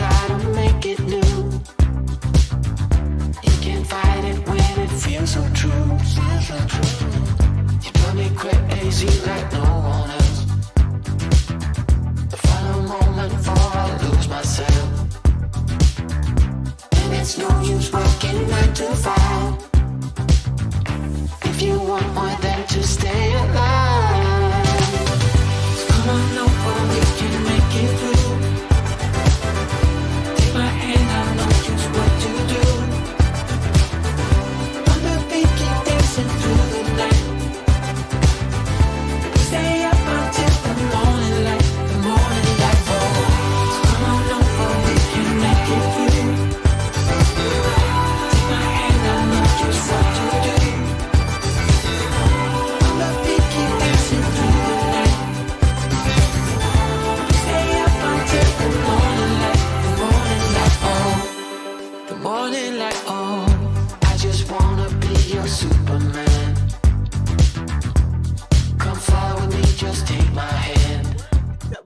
try to make it new. You can't fight it when it feels so true. You drive me crazy like no one else. The final moment before I lose myself. And it's no use working 9 to 5 if you want more than to stay alive. So come on over, we can make it through. Take my hand, I know just what to do. On the beat, keep dancing through the night. We stay up until the morning light, the morning light. Oh, so come on over, we can make it through. Take my hand, I know just what to do. On the beat, keep dancing through the night. We stay up until the morning light, the morning light. Oh, the morning light. Oh, I just wanna be your Superman. Come fly with me, just take my hand. That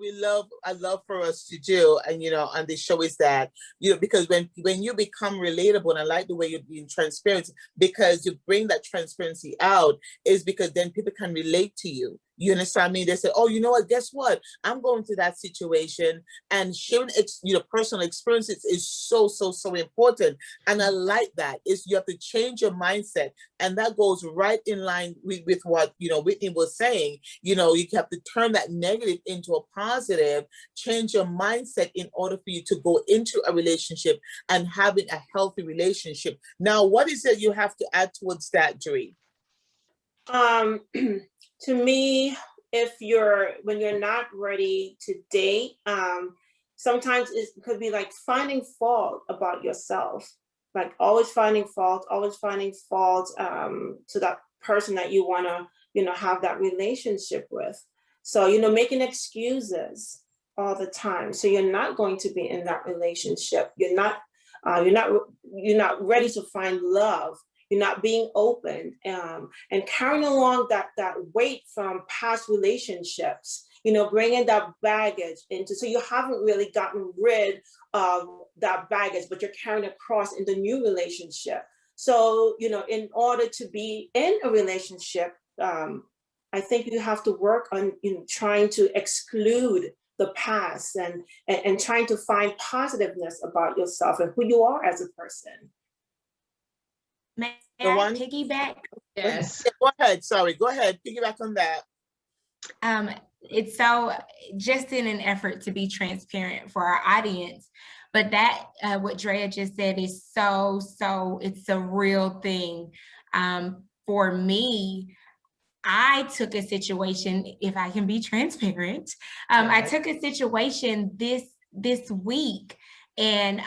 I love for us to do, and on this show is that, because when you become relatable, and I like the way you're being transparent, because you bring that transparency out, is because then people can relate to you. You understand me? They say, oh, you know what, guess what? I'm going through that situation, and sharing personal experiences is so, so, so important. And I like that. You have to change your mindset. And that goes right in line with what, Whitney was saying. You have to turn that negative into a positive, change your mindset in order for you to go into a relationship and having a healthy relationship. Now, what is it you have to add towards that, Jeree? To me, when you're not ready to date, sometimes it could be like finding fault about yourself, like always finding fault to that person that you want to, have that relationship with. So, making excuses all the time. So you're not going to be in that relationship. You're not ready to find love. You're not being open, and carrying along that weight from past relationships, bringing that baggage into, so you haven't really gotten rid of that baggage, but you're carrying across in the new relationship. So, in order to be in a relationship, I think you have to work on trying to exclude the past and trying to find positiveness about yourself and who you are as a person. May I piggyback? Yes. Go ahead. Sorry. Go ahead. Piggyback on that. It's so, just in an effort to be transparent for our audience, but that what Drea just said is so it's a real thing. For me, I took a situation, if I can be transparent, I took a situation this week and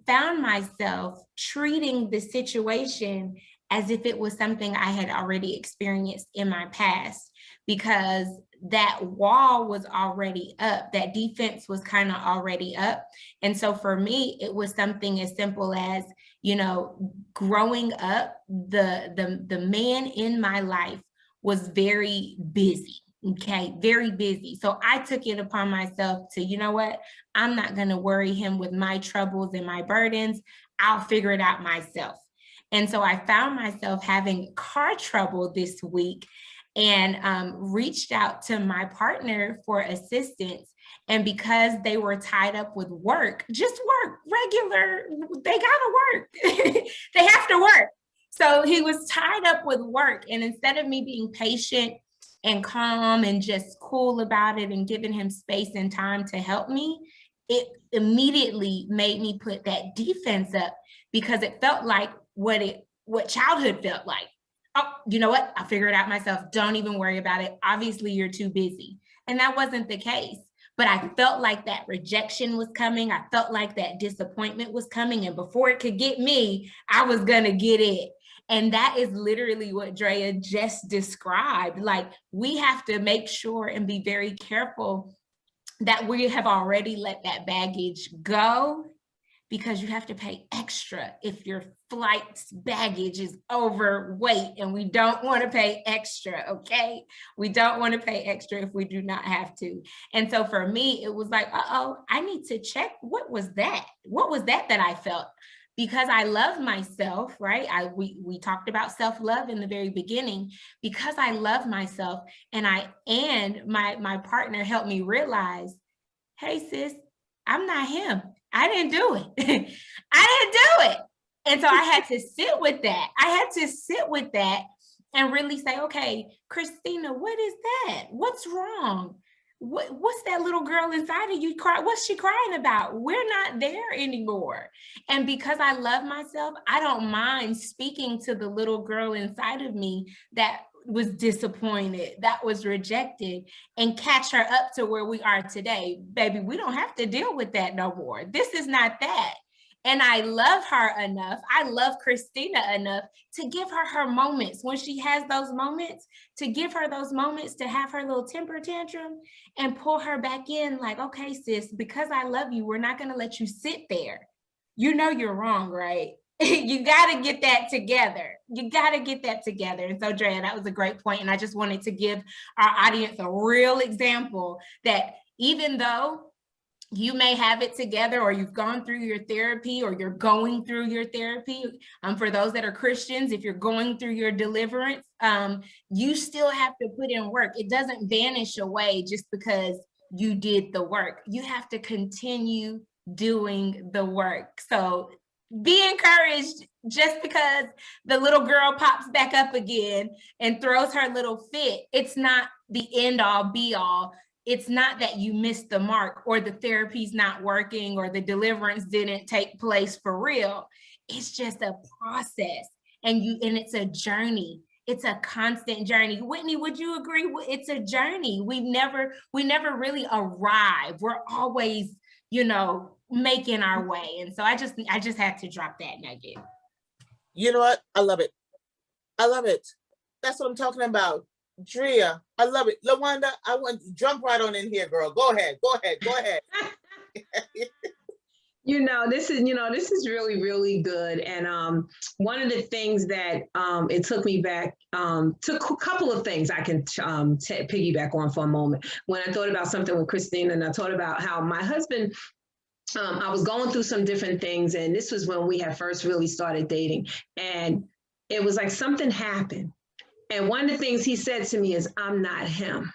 found myself treating the situation as if it was something I had already experienced in my past, because that wall was already up, that defense was kind of already up. And so for me, it was something as simple as, growing up, the man in my life was very busy. Okay, very busy. So I took it upon myself to, you know what, I'm not going to worry him with my troubles and my burdens. I'll figure it out myself. And so I found myself having car trouble this week and reached out to my partner for assistance. And because they were tied up with work, just work, regular, they gotta work. They have to work. So he was tied up with work. And instead of me being patient and calm and just cool about it and giving him space and time to help me, it immediately made me put that defense up, because it felt like what childhood felt like. Oh, you know what? I'll figure it out myself. Don't even worry about it. Obviously, you're too busy. And that wasn't the case. But I felt like that rejection was coming. I felt like that disappointment was coming. And before it could get me, I was going to get it. And that is literally what Drea just described. Like, we have to make sure and be very careful that we have already let that baggage go because you have to pay extra if your flight's baggage is overweight, and we don't want to pay extra, okay? We don't want to pay extra if we do not have to. And so for me, it was like, uh-oh, I need to check, what was that? What was that I felt? Because I love myself, right? We talked about self-love in the very beginning. Because I love myself, and my partner helped me realize, hey sis, I'm not him. I didn't do it. I didn't do it. And so I had to sit with that. I had to sit with that and really say, okay, Christina, what is that? What's wrong? What's that little girl inside of you cry? What's she crying about? We're not there anymore. And because I love myself, I don't mind speaking to the little girl inside of me that was disappointed, that was rejected, and catch her up to where we are today. Baby, we don't have to deal with that no more. This is not that. And I love her enough. I love Christina enough to give her her moments when she has those moments, to give her those moments to have her little temper tantrum and pull her back in like, okay, sis, because I love you, we're not going to let you sit there. You know you're wrong, right? You got to get that together. You got to get that together. And so, Drea, that was a great point. And I just wanted to give our audience a real example that even though you may have it together, or you've gone through your therapy, or you're going through your therapy. For those that are Christians, if you're going through your deliverance, you still have to put in work. It doesn't vanish away just because you did the work. You have to continue doing the work. So be encouraged. Just because the little girl pops back up again and throws her little fit, it's not the end all be all. It's not that you missed the mark, or the therapy's not working, or the deliverance didn't take place for real. It's just a process, and it's a journey. It's a constant journey. Whitney, would you agree? It's a journey. We never really arrive. We're always, making our way. And so I just had to drop that nugget. You know what? I love it. I love it. That's what I'm talking about. Drea, I love it. LaWanda, I want to jump right on in here, girl. Go ahead. This is really, really good. And one of the things that it took me back to a couple of things I can piggyback on for a moment. When I thought about something with Christina, and I thought about how my husband, I was going through some different things, and this was when we had first really started dating. And it was like something happened. And one of the things he said to me is, I'm not him.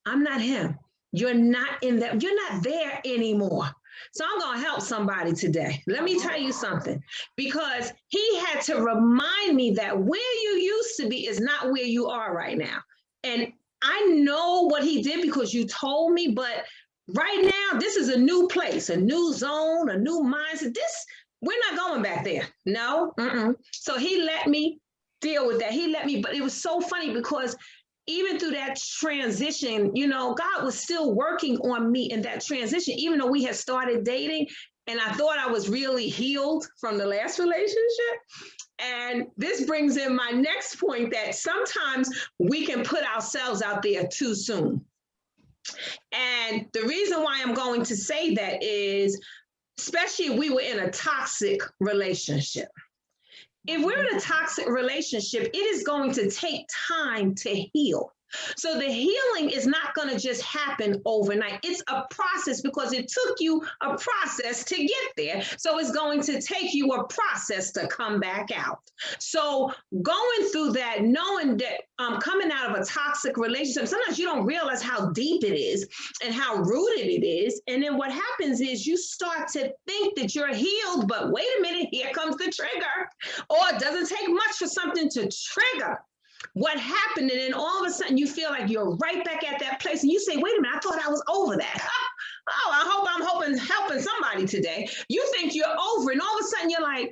I'm not him. You're not in that. You're not there anymore. So I'm going to help somebody today. Let me tell you something, because he had to remind me that where you used to be is not where you are right now. And I know what he did because you told me, but right now, this is a new place, a new zone, a new mindset. We're not going back there. No. So he let me deal with that. He let me, but it was so funny because even through that transition, God was still working on me in that transition, even though we had started dating and I thought I was really healed from the last relationship. And this brings in my next point, that sometimes we can put ourselves out there too soon. And the reason why I'm going to say that is, especially if we were in a toxic relationship. If we're in a toxic relationship, it is going to take time to heal. So the healing is not going to just happen overnight. It's a process, because it took you a process to get there. So it's going to take you a process to come back out. So going through that, knowing that coming out of a toxic relationship, sometimes you don't realize how deep it is and how rooted it is. And then what happens is you start to think that you're healed, but wait a minute, here comes the trigger. Or it doesn't take much for something to trigger what happened, and then all of a sudden you feel like you're right back at that place, and you say, wait a minute, I thought I was over that. Oh, I hope I'm helping somebody today. You think you're over, and all of a sudden you're like,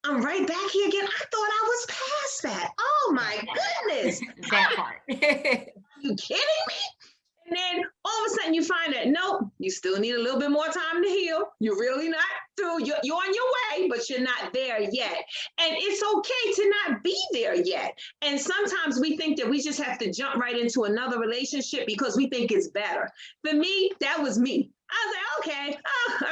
I'm right back here again. I thought I was past that. Oh my goodness. That part. Are you kidding me? And then all of a sudden you find that, nope, you still need a little bit more time to heal. You're really not through, you're on your way, but you're not there yet. And it's okay to not be there yet. And sometimes we think that we just have to jump right into another relationship because we think it's better. For me, that was me. I was like, okay,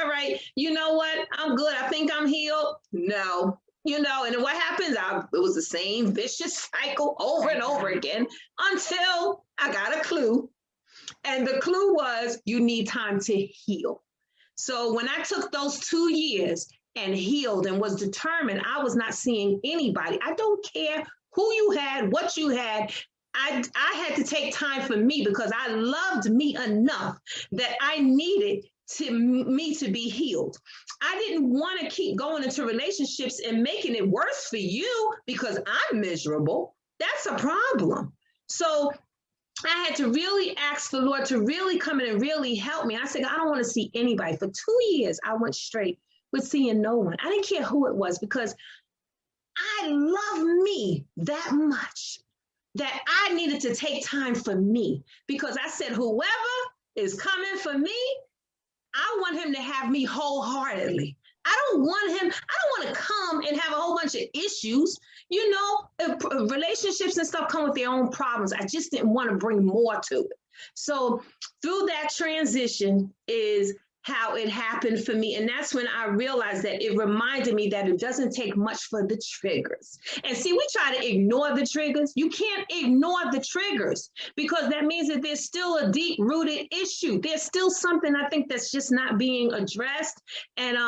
all right, you know what? I'm good. I think I'm healed. No, and then what happens? It was the same vicious cycle over and over again until I got a clue. And the clue was you need time to heal. So when I took those 2 years and healed and was determined, I was not seeing anybody. I don't care who you had, what you had. I had to take time for me because I loved me enough that I needed me to be healed. I didn't want to keep going into relationships and making it worse for you because I'm miserable. That's a problem. So I had to really ask the Lord to really come in and really help me. And I said, I don't want to see anybody. For 2 years, I went straight with seeing no one. I didn't care who it was because I love me that much that I needed to take time for me, because I said, whoever is coming for me, I want him to have me wholeheartedly. I don't want to come and have a whole bunch of issues. Relationships and stuff come with their own problems. I just didn't want to bring more to it. So through that transition is how it happened for me. And that's when I realized that it reminded me that it doesn't take much for the triggers. And see, we try to ignore the triggers. You can't ignore the triggers because that means that there's still a deep-rooted issue. There's still something I think that's just not being addressed. And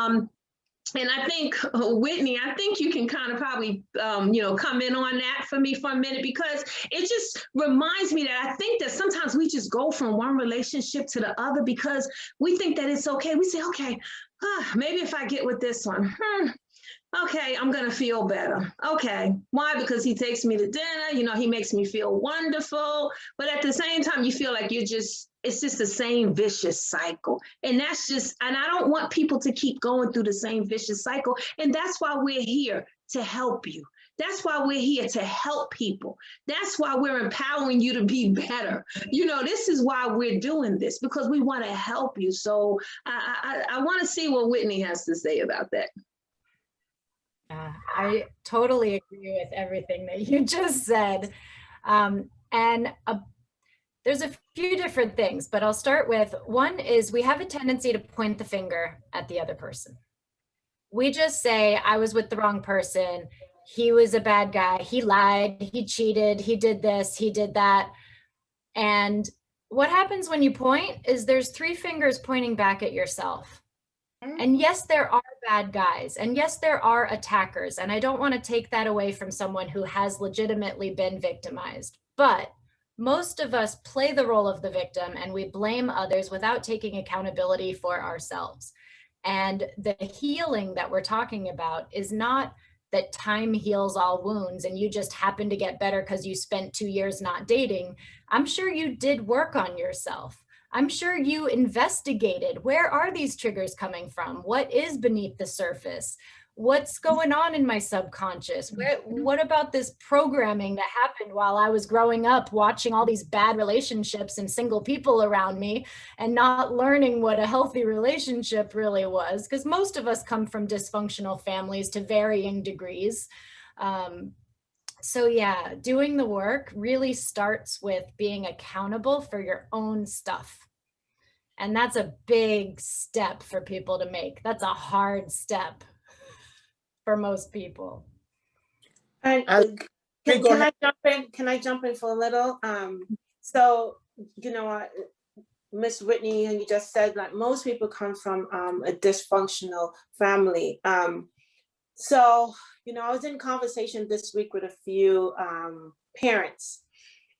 I think, Whitney, I think you can kind of probably, come in on that for me for a minute, because it just reminds me that I think that sometimes we just go from one relationship to the other because we think that it's okay. We say, okay, maybe if I get with this one, okay, I'm going to feel better. Okay. Why? Because he takes me to dinner, he makes me feel wonderful. But at the same time, you feel like it's just the same vicious cycle. And I don't want people to keep going through the same vicious cycle. And that's why we're here, to help you. That's why we're here, to help people. That's why we're empowering you to be better. This is why we're doing this, because we want to help you. So I want to see what Whitney has to say about that. I totally agree with everything that you just said. There's a few different things, but I'll start with one is we have a tendency to point the finger at the other person. We just say, I was with the wrong person. He was a bad guy. He lied. He cheated. He did this. He did that. And what happens when you point is there's 3 fingers pointing back at yourself. And yes, there are bad guys, and yes, there are attackers. And I don't want to take that away from someone who has legitimately been victimized. But most of us play the role of the victim and we blame others without taking accountability for ourselves. And the healing that we're talking about is not that time heals all wounds and you just happen to get better because you spent 2 years not dating. I'm sure you did work on yourself. I'm sure you investigated, where are these triggers coming from? What is beneath the surface? What's going on in my subconscious? What about this programming that happened while I was growing up, watching all these bad relationships and single people around me and not learning what a healthy relationship really was? Because most of us come from dysfunctional families to varying degrees. So yeah, doing the work really starts with being accountable for your own stuff. And that's a big step for people to make. That's a hard step for most people. And can I jump in? Can I jump in for a little? Miss Whitney, and you just said like most people come from a dysfunctional family. I was in conversation this week with a few parents,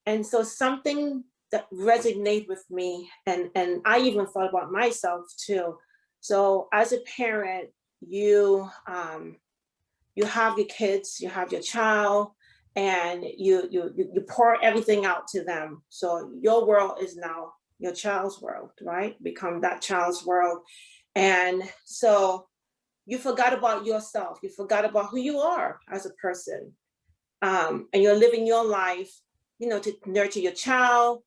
and so something that resonated with me, and I even thought about myself too. So as a parent, you have your kids, you have your child, and you pour everything out to them. So your world is now your child's world, right? Become that child's world. And so you forgot about yourself. You forgot about who you are as a person. And you're living your life, to nurture your child,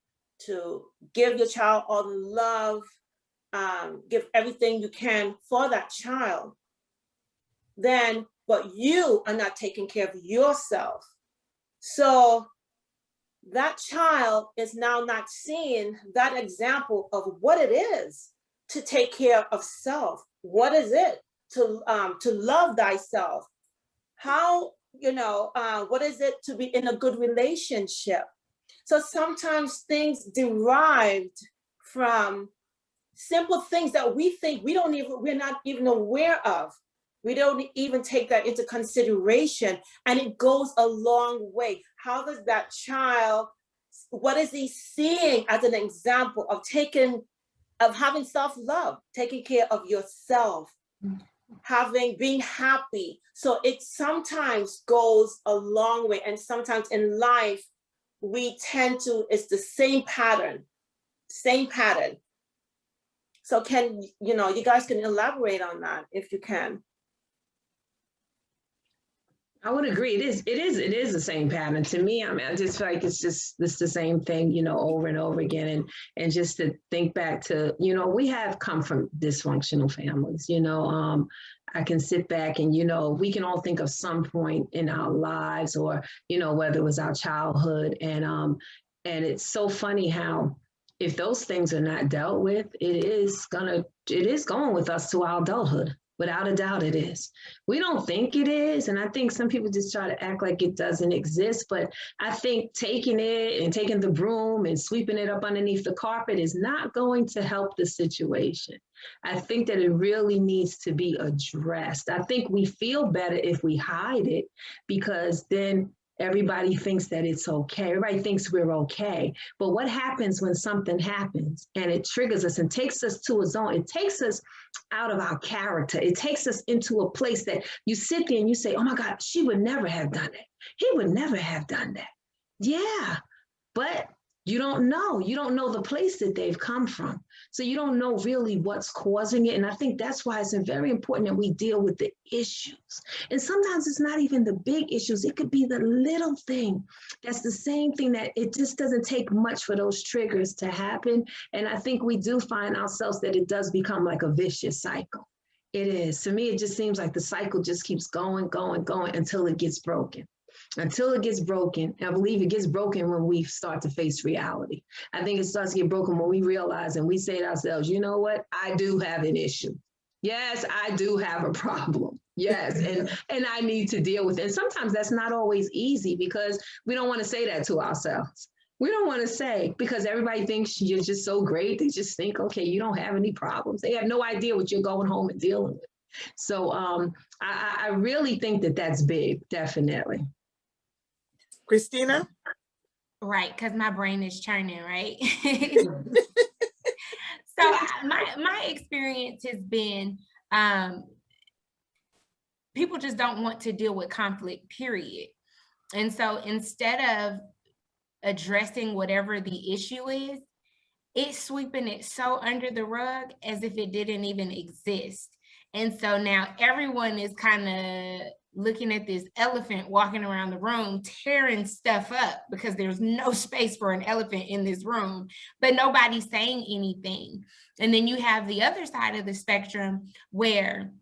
to give your child all the love, give everything you can for that child. then, but you are not taking care of yourself. So that child is now not seeing that example of what it is to take care of self. What is it to love thyself? How, what is it to be in a good relationship? So sometimes things derived from simple things that we think we're not even aware of. We don't even take that into consideration, and it goes a long way. How does that child, what is he seeing as an example of having self-love, taking care of yourself, being happy? So it sometimes goes a long way, and sometimes in life, we tend to, it's the same pattern. So you guys can elaborate on that if you can. I would agree. It is the same pattern to me. I mean, I just feel like it's the same thing, over and over again. And just to think back to, we have come from dysfunctional families, I can sit back and, we can all think of some point in our lives, or, whether it was our childhood. And it's so funny how, if those things are not dealt with, it is going with us to our adulthood. Without a doubt, it is. We don't think it is. And I think some people just try to act like it doesn't exist. But I think taking it and taking the broom and sweeping it up underneath the carpet is not going to help the situation. I think that it really needs to be addressed. I think we feel better if we hide it, because then everybody thinks that it's okay. Everybody thinks we're okay. But what happens when something happens and it triggers us and takes us to a zone? It takes us out of our character. It takes us into a place that you sit there and you say, oh my God, she would never have done that. He would never have done that. Yeah, but you don't know the place that they've come from. So you don't know really what's causing it. And I think that's why it's very important that we deal with the issues. And sometimes it's not even the big issues. It could be the little thing. That's the same thing, that it just doesn't take much for those triggers to happen. And I think we do find ourselves that it does become like a vicious cycle. It is. To me, it just seems like the cycle just keeps going until it gets broken. Until it gets broken. And I believe it gets broken when we start to face reality. I think it starts to get broken when we realize and we say to ourselves, you know what? I do have an issue. Yes, I do have a problem. Yes, and I need to deal with it. And sometimes that's not always easy, because we don't want to say that to ourselves. We don't want to say, because everybody thinks you're just so great. They just think, okay, you don't have any problems. They have no idea what you're going home and dealing with. So I really think that that's big, definitely. Christina? Right, because my brain is churning, right? So my experience has been, people just don't want to deal with conflict, period. And so instead of addressing whatever the issue is, it's sweeping it so under the rug as if it didn't even exist. And so now everyone is kind of looking at this elephant walking around the room, tearing stuff up, because there's no space for an elephant in this room, but nobody's saying anything. And then you have the other side of the spectrum where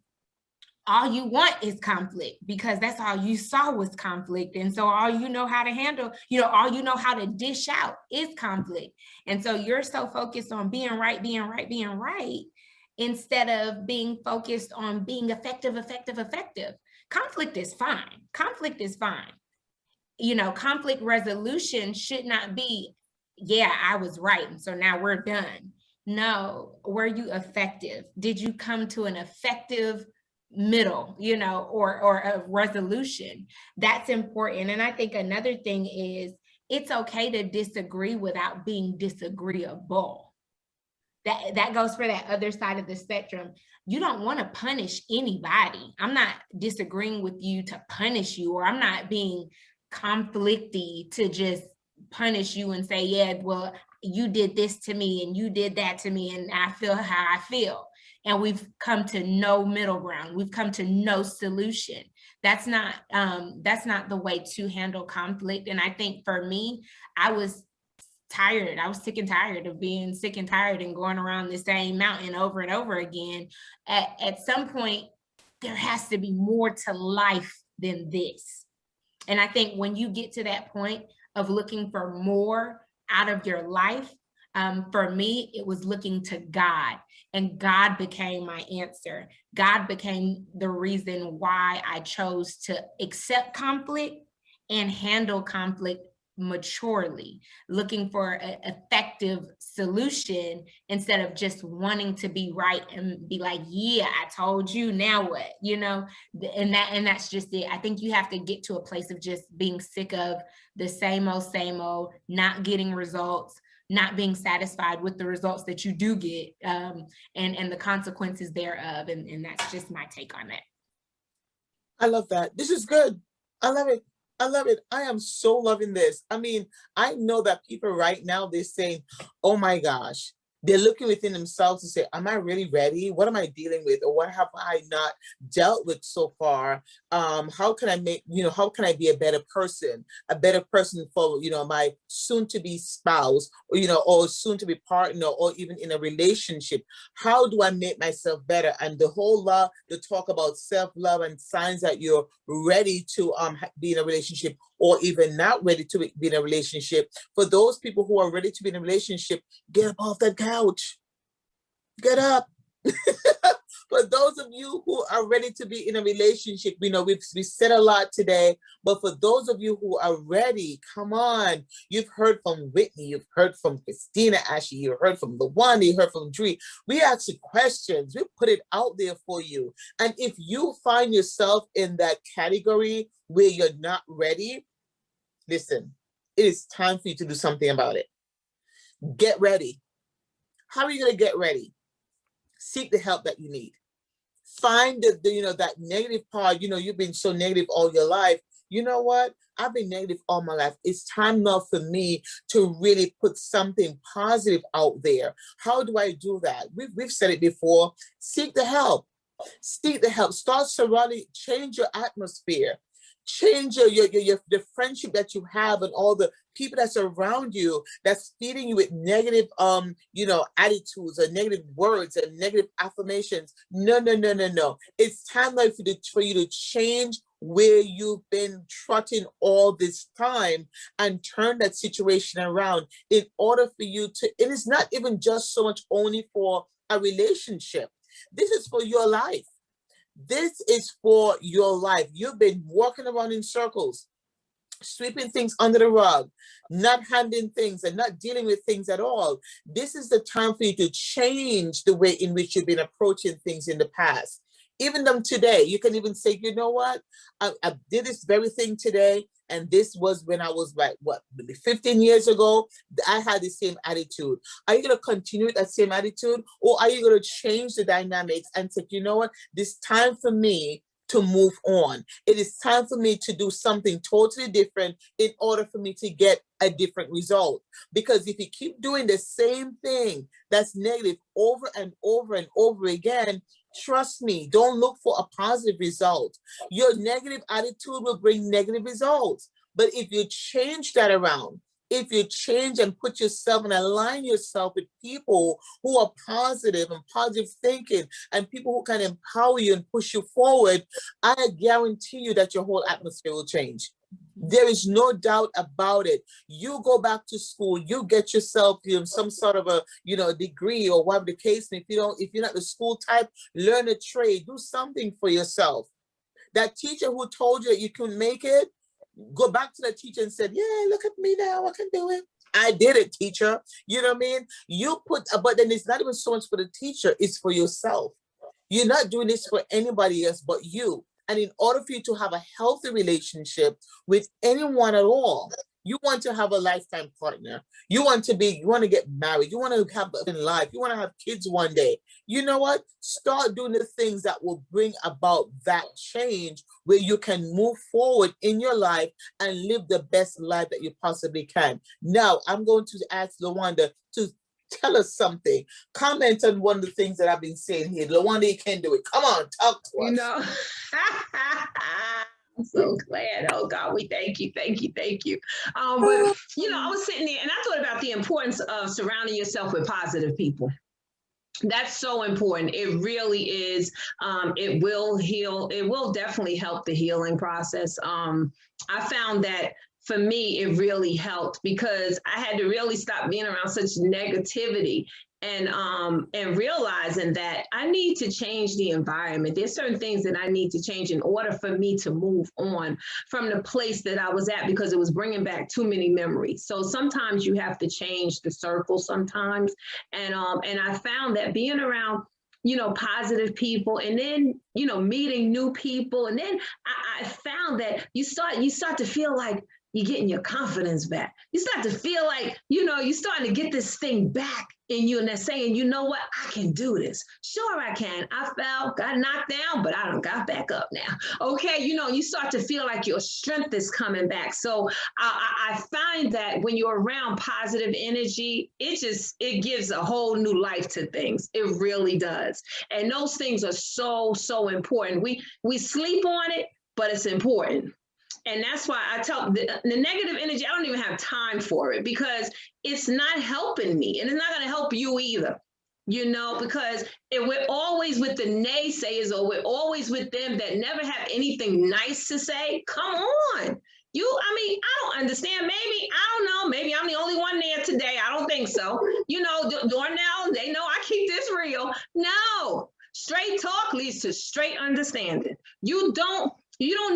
all you want is conflict, because that's all you saw was conflict. And so all you know how to handle, all you know how to dish out is conflict. And so you're so focused on being right, instead of being focused on being effective. Conflict is fine. Conflict resolution should not be, yeah, I was right, and so now we're done. No, were you effective? Did you come to an effective middle, or a resolution? That's important. And I think another thing is, it's okay to disagree without being disagreeable. That goes for that other side of the spectrum. You don't want to punish anybody. I'm not disagreeing with you to punish you, or I'm not being conflicty to just punish you and say, yeah, well, you did this to me and you did that to me, and I feel how I feel. And we've come to no middle ground. We've come to no solution. That's not the way to handle conflict. And I think for me, I was tired. I was sick and tired of being sick and tired and going around the same mountain over and over again. At some point, there has to be more to life than this. And I think when you get to that point of looking for more out of your life, for me, it was looking to God, and God became my answer. God became the reason why I chose to accept conflict and handle conflict maturely, looking for an effective solution instead of just wanting to be right and be like, yeah, I told you, now what, you know? And that's just it. I think you have to get to a place of just being sick of the same old, not getting results, not being satisfied with the results that you do get, and the consequences thereof. And that's just my take on that. I love that. This is good. I love it. I love it. I am so loving this. I mean, I know that people right now, they're saying, oh my gosh, they're looking within themselves to say, am I really ready? What am I dealing with? Or what have I not dealt with so far? How can I make, how can I be a better person for, my soon to be spouse, or soon to be partner, or even in a relationship? How do I make myself better? And the whole the talk about self-love and signs that you're ready to be in a relationship, or even not ready to be in a relationship. For those people who are ready to be in a relationship, get up off that couch. Get up. For those of you who are ready to be in a relationship, we said a lot today, but for those of you who are ready, come on. You've heard from Whitney, you've heard from Christina Ashley, you heard from LaWanda, you heard from Dree. We asked you questions, we put it out there for you. And if you find yourself in that category where you're not ready, listen, it is time for you to do something about it. Get ready. How are you going to get ready? Seek the help that you need. Find that negative part. You've been so negative all your life. You know what? I've been negative all my life. It's time now for me to really put something positive out there. How do I do that? We've said it before. Seek the help. Seek the help. Start surrounding, change your atmosphere. Change the friendship that you have and all the people that's around you that's feeding you with negative attitudes or negative words and negative affirmations. No. It's time for you to change where you've been trotting all this time and turn that situation around in order for you to, and it's not even just so much only for a relationship. This is for your life. This is for your life. You've been walking around in circles, sweeping things under the rug, not handling things and not dealing with things at all. This is the time for you to change the way in which you've been approaching things in the past. Even them today, you can even say, you know what? I did this very thing today. And this was when I was maybe 15 years ago, I had the same attitude. Are you going to continue with that same attitude? Or are you going to change the dynamics and say, you know what? This time for me to move on. It is time for me to do something totally different in order for me to get a different result. Because if you keep doing the same thing that's negative over and over and over again, trust me, don't look for a positive result. Your negative attitude will bring negative results. But if you change that around, if you change and put yourself and align yourself with people who are positive and positive thinking and people who can empower you and push you forward, I guarantee you that your whole atmosphere will change. There is no doubt about it. You go back to school, you get yourself some sort of a degree or whatever the case. And if you're not the school type, learn a trade, do something for yourself. That teacher who told you that you couldn't make it, go back to the teacher and said, yeah, look at me now, I can do it. I did it, teacher. You know what I mean? But then it's not even so much for the teacher, it's for yourself. You're not doing this for anybody else but you. And in order for you to have a healthy relationship with anyone at all, you want to have a lifetime partner. You want to get married. You want to have in life. You want to have kids one day. You know what? Start doing the things that will bring about that change where you can move forward in your life and live the best life that you possibly can. Now, I'm going to ask LaWanda to tell us something. Comment on one of the things that I've been saying here. LaWanda, you can do it. Come on, talk to us. I'm so glad. Oh God, we thank you. But I was sitting there and I thought about the importance of surrounding yourself with positive people. That's so important. It really is. It will heal. It will definitely help the healing process. I found that for me, it really helped because I had to really stop being around such negativity and realizing that I need to change the environment. There's certain things that I need to change in order for me to move on from the place that I was at because it was bringing back too many memories. So sometimes you have to change the circle sometimes. And I found that being around positive people and then, meeting new people. And then I found that you start to feel like you're getting your confidence back. You start to feel like, you're starting to get this thing back in you and they're saying, you know what, I can do this. Sure, I can. I fell, got knocked down, but I done got back up now. Okay, you start to feel like your strength is coming back. So I find that when you're around positive energy, it gives a whole new life to things. It really does. And those things are so, so important. We sleep on it, but it's important. And that's why I tell the negative energy, I don't even have time for it because it's not helping me and it's not going to help you either, because if we're always with the naysayers or we're always with them that never have anything nice to say, come on. I don't understand. Maybe, I don't know, maybe I'm the only one there today. I don't think so. Dornell, they know I keep this real. No, straight talk leads to straight understanding. You don't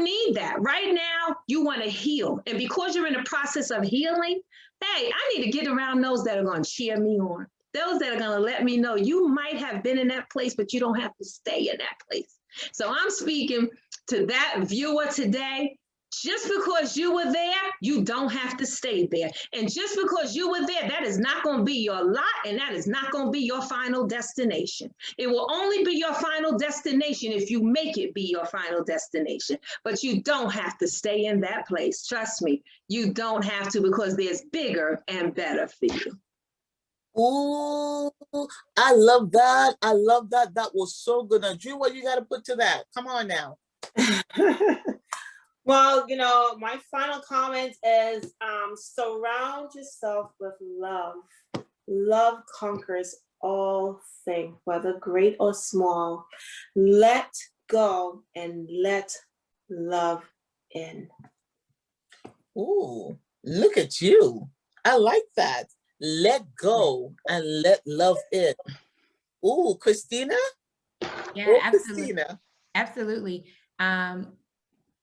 need that. Right now, you want to heal. And because you're in the process of healing, hey, I need to get around those that are going to cheer me on. Those that are going to let me know you might have been in that place, but you don't have to stay in that place. So I'm speaking to that viewer today. Just because you were there, you don't have to stay there. And just because you were there, that is not going to be your lot, and that is not going to be your final destination. It will only be your final destination if you make it be your final destination. But you don't have to stay in that place. Trust me, you don't have to because there's bigger and better for you. Ooh, I love that. I love that. That was so good. Now, Drew, what you got to put to that? Come on now. Well, my final comment is surround yourself with love. Love conquers all things, whether great or small. Let go and let love in. Ooh, look at you. I like that. Let go and let love in. Ooh, Christina? Yeah, Oh, absolutely. Christina. Absolutely.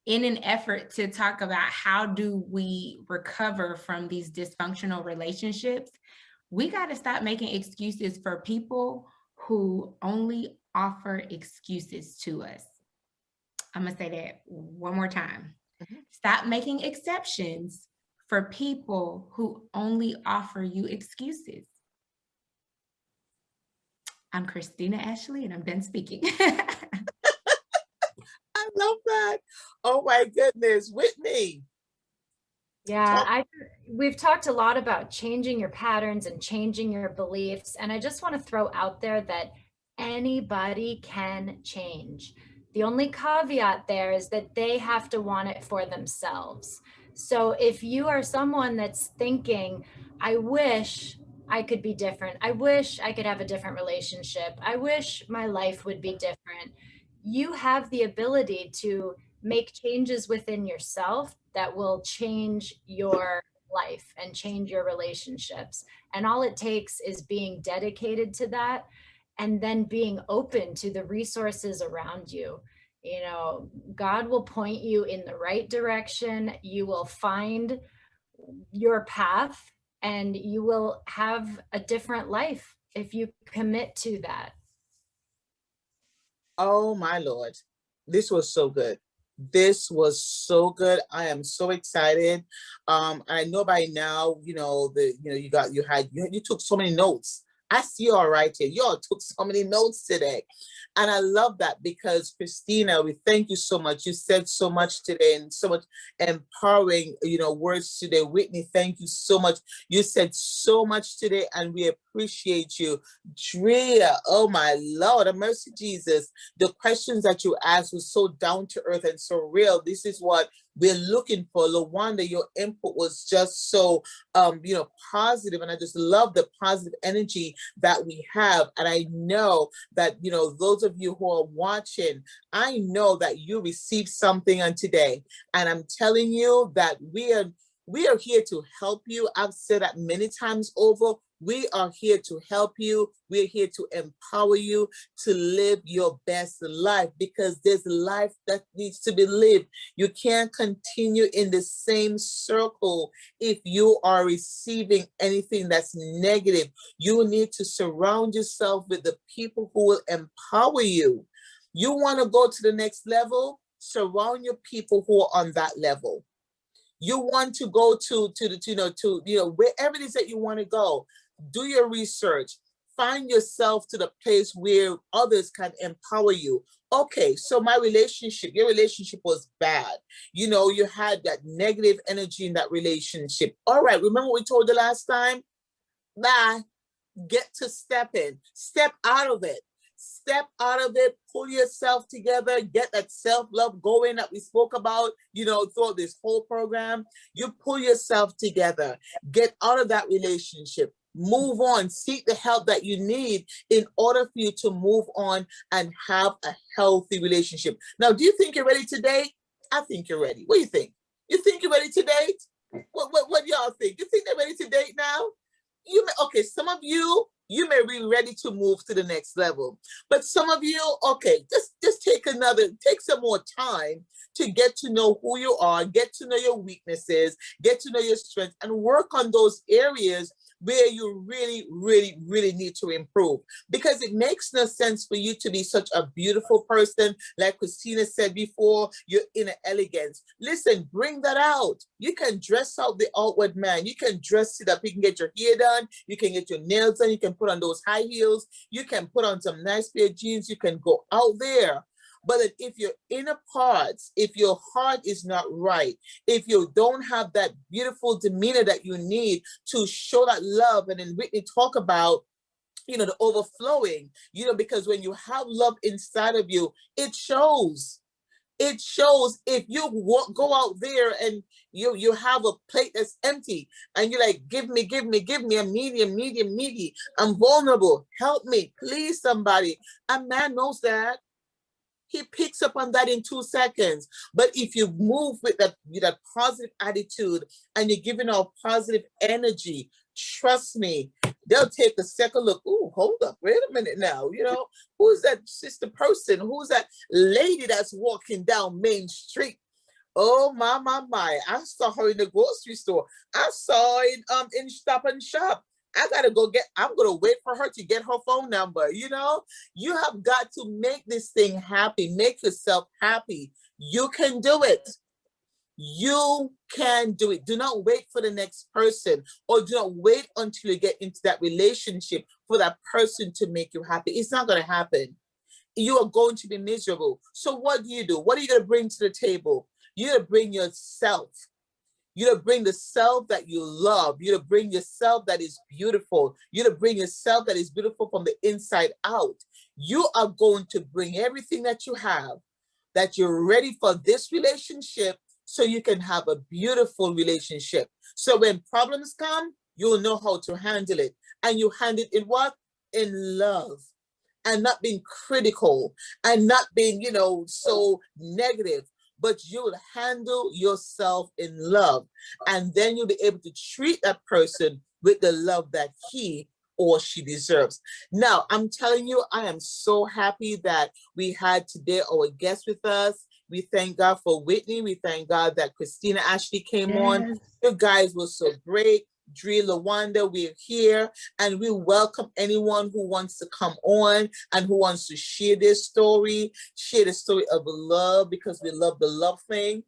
In an effort to talk about how do we recover from these dysfunctional relationships, we got to stop making excuses for people who only offer excuses to us. I'm going to say that one more time. Stop making exceptions for people who only offer you excuses. I'm Christina Ashley, and I'm done speaking. I love that. Oh my goodness, Whitney. Yeah, we've talked a lot about changing your patterns and changing your beliefs. And I just want to throw out there that anybody can change. The only caveat there is that they have to want it for themselves. So if you are someone that's thinking, I wish I could be different. I wish I could have a different relationship. I wish my life would be different. You have the ability to make changes within yourself that will change your life and change your relationships. And all it takes is being dedicated to that and then being open to the resources around you. God will point you in the right direction. You will find your path and you will have a different life if you commit to that. Oh my Lord. This was so good. This was so good. I am so excited. I know by now, you took so many notes. I see y'all right here. Y'all took so many notes today. And I love that because Christina, we thank you so much. You said so much today and so much empowering, words today. Whitney, thank you so much. You said so much today and we appreciate you. Drea, oh my Lord, have mercy, Jesus. The questions that you asked was so down to earth and so real. This is what we're looking for. LaWanda, your input was just so positive, and I just love the positive energy that we have. And I know that those of you who are watching, I know that you received something on today, and I'm telling you that we are here to help you. I've said that many times over. We are here to help you. We're here to empower you to live your best life, because there's life that needs to be lived. You can't continue in the same circle if you are receiving anything that's negative. You need to surround yourself with the people who will empower you. You want to go to the next level? Surround your people who are on that level. You want to go to wherever it is that you want to go. Do your research. Find yourself to the place where others can empower you. Okay, so your relationship was bad. You had that negative energy in that relationship. All right, remember what we told you last time? Get to step out of it. Step out of it, pull yourself together, get that self-love going that we spoke about, throughout this whole program. You pull yourself together, get out of that relationship, move on, seek the help that you need in order for you to move on and have a healthy relationship. Now, do you think you're ready to date? I think you're ready. What do you think? You think you're ready to date? What y'all think? You think they're ready to date now? Some of you may be ready to move to the next level. But some of you, just take some more time to get to know who you are, get to know your weaknesses, get to know your strengths, and work on those areas where you really, really, really need to improve. Because it makes no sense for you to be such a beautiful person. Like Christina said before, your inner elegance. Listen, bring that out. You can dress out the outward man. You can dress it up. You can get your hair done. You can get your nails done. You can put on those high heels. You can put on some nice pair of jeans. You can go out there. But if your inner parts, if your heart is not right, if you don't have that beautiful demeanor that you need to show that love, and then Whitney talk about, the overflowing, because when you have love inside of you, it shows. It shows. If you go out there and you have a plate that's empty and you're like, give me a medium. I'm vulnerable. Help me, please, somebody. A man knows that. He picks up on that in 2 seconds. But if you move with that positive attitude and you're giving out positive energy, trust me, they'll take a second look. Ooh, hold up, wait a minute now. Who's that sister person? Who's that lady that's walking down Main Street? Oh my. I saw her in the grocery store. I saw it in Stop and Shop. I'm going to wait for her to get her phone number. You have got to make this thing happy. Make yourself happy. You can do it. You can do it. Do not wait for the next person, or do not wait until you get into that relationship for that person to make you happy. It's not going to happen. You are going to be miserable. So what do? What are you going to bring to the table? You're going to bring yourself. You're to bring the self that you love. You're to bring yourself that is beautiful. You're to bring yourself that is beautiful from the inside out. You are going to bring everything that you have, that you're ready for this relationship, so you can have a beautiful relationship. So when problems come, you'll know how to handle it. And you handle it in what? In love. And not being critical and not being, so negative. But you will handle yourself in love. And then you'll be able to treat that person with the love that he or she deserves. Now, I'm telling you, I am so happy that we had today our guest with us. We thank God for Whitney. We thank God that Christina Ashley came on. You guys were so great. Dre, LaWanda, we're here, and we welcome anyone who wants to come on and who wants to share their story, share the story of love, because we love the love thing,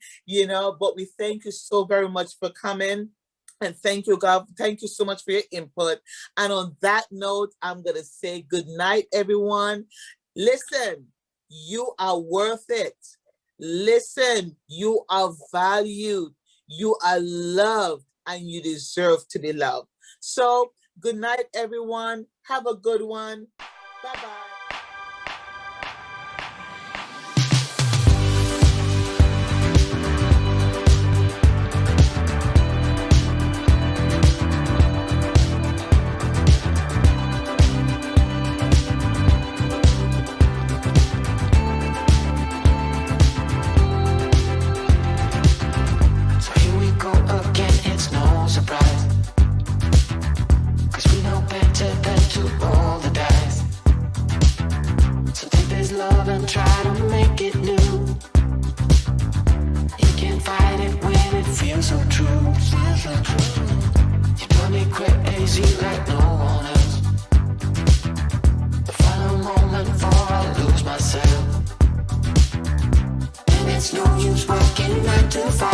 but we thank you so very much for coming. And thank you, God. Thank you so much for your input. And on that note, I'm going to say good night, everyone. Listen, you are worth it. Listen, you are valued. You are loved. And you deserve to be loved. So good night, everyone. Have a good one. Bye-bye. and try to make it new. You can't fight it when it feels so true. You drive me crazy like no one else. The final moment before I lose myself. And it's no use working 9 to 5.